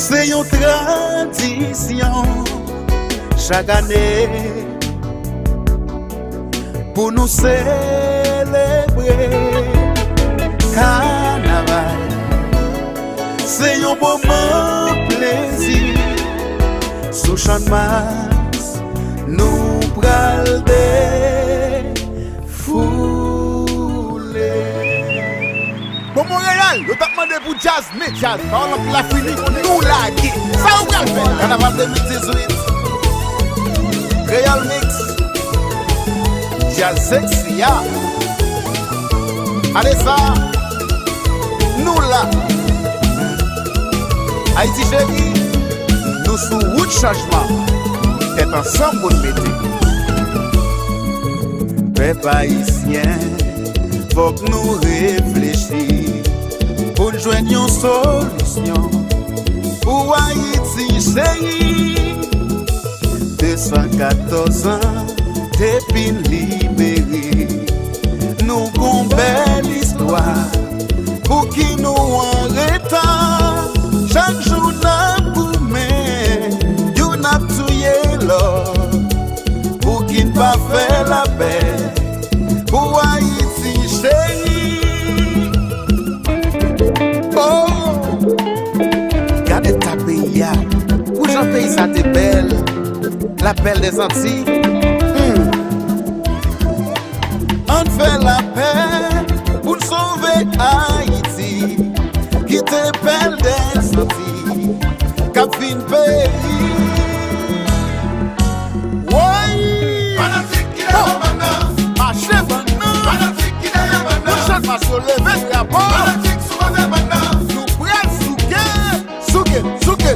C'est une tradition chaque année pour nous célébrer carnaval. C'est un moment plaisir sous champ de masse nous pral défouler. Bon Montréal, je t'ai demandé pour jazz, mais jazz, par exemple la fini, nous la gué. Ça on va le faire. Carnaval 2018. Real Mix. Jazz sexy, ya. Allez ça. Nous là. Haïti chérie. Nous sous route changement. T'es ensemble pour l'été. Peuple haïtien, faut que nous réfléchissions pour joindre une solution pour Haïti chérie. 214 ans depuis libéré, nous avons une belle histoire pour qui nous arrêtons. Chaque jour nous pouvons, nous n'avons tué l'or pour qui ne pas faire la paix pour Haïti chérie. Oh, regardez ta pays, où j'en pays ça t'es belle. La belle des Antilles. On fait la paix pour sauver Haïti, qui te belle des Antilles, cap fin pays. Oui. Fanatique qui est maintenant. Marchez maintenant. Fanatique qui est maintenant. Nous chante pas sur le veste à bord. Fanatique souvent maintenant. Nous prenons souké.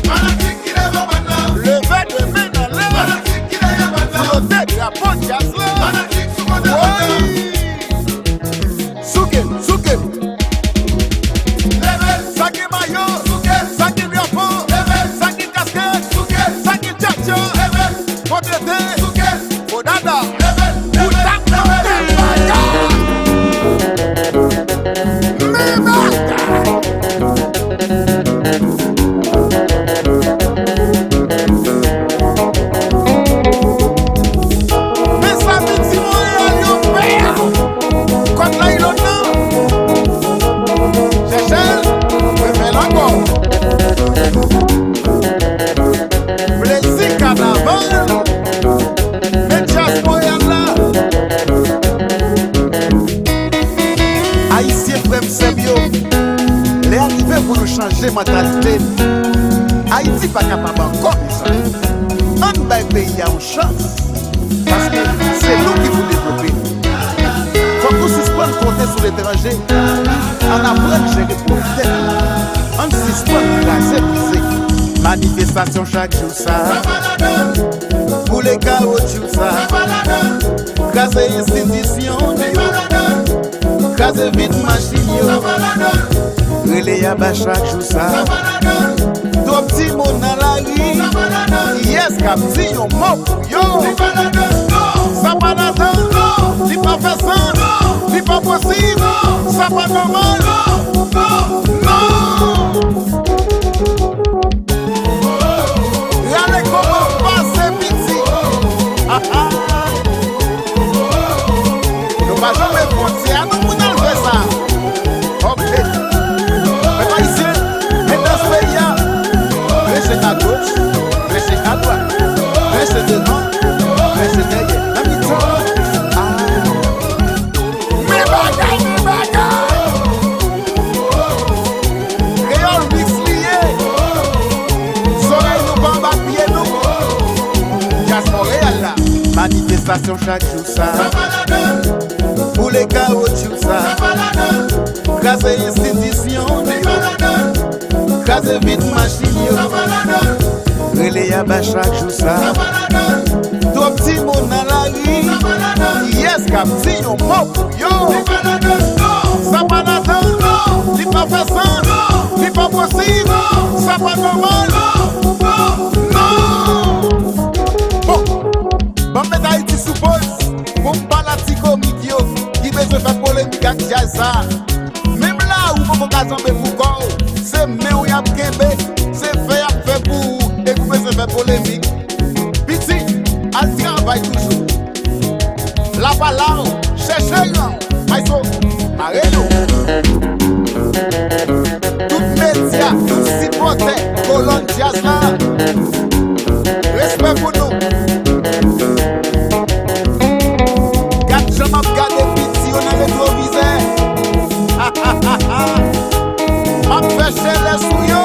Fanatique qui est maintenant. Levez de main dans l'air. Fanatique qui est maintenant. Flottez de la porte jazz là. Fanatique souvent maintenant. Souké. Level. Saki mayo. Souké. Saki drapeau. Level. Saki casquette. Souké. Saki tchatcha. Level. Potrete. Souké. Odada. Level. Pour nous changer mentalité, Haïti pas capable encore de ça. On va pays a une chance parce que c'est nous qui vous développer. Faut que nous suspendons compter sur l'étranger. On apprend à gérer profiter. On suspend casser briser. Manifestation chaque jour ça. Pour les chaos tout ça. Casser institution. Casser vite machine. Relais à bas chaque jour ça. Toi petit monde dans la rue. Yes, cap si yon mot. Yo. Ça pas d'attendre. Ni pas fait ça. Ni pas possible. Ça pas normal. Non. Regardez comment passe petit. Nous pas jamais frontière. Nous pouvons faire ça. Ok. Restez à gauche, restez à droite, restez devant, restez derrière. La mi-temps. Mais bagaille. Réal Mix lié. Soleil nous combat pied nous. Jazz Montréal là. Manifestation chaque jour ça. Pour les chaos tout ça. Casser institution. Casser vite machine. Relais à bas chaque jour ça. Toi petit monde dans la rue. Yes, cap si yon mot. Yo. Ça pas d'attendre. Ni pas fait ça. Ni pas possible. Ça pas normal. Non. Bon, mais Haïti suppose. Pour parler comme idiot. Qui besoin faire polémique avec jazz ça. Même là où mon occasion de Foucault. C'est mais où y a fait polémique. Piti, al travail toujours. La parole, cherchez grand. Maïso, arrêtez. Tout média, tout supporter, colonne jazz là. Respect pour nous. Quatre gens m'ont gardé Piti, on a rétrovisé. M'a fait chez les souillons.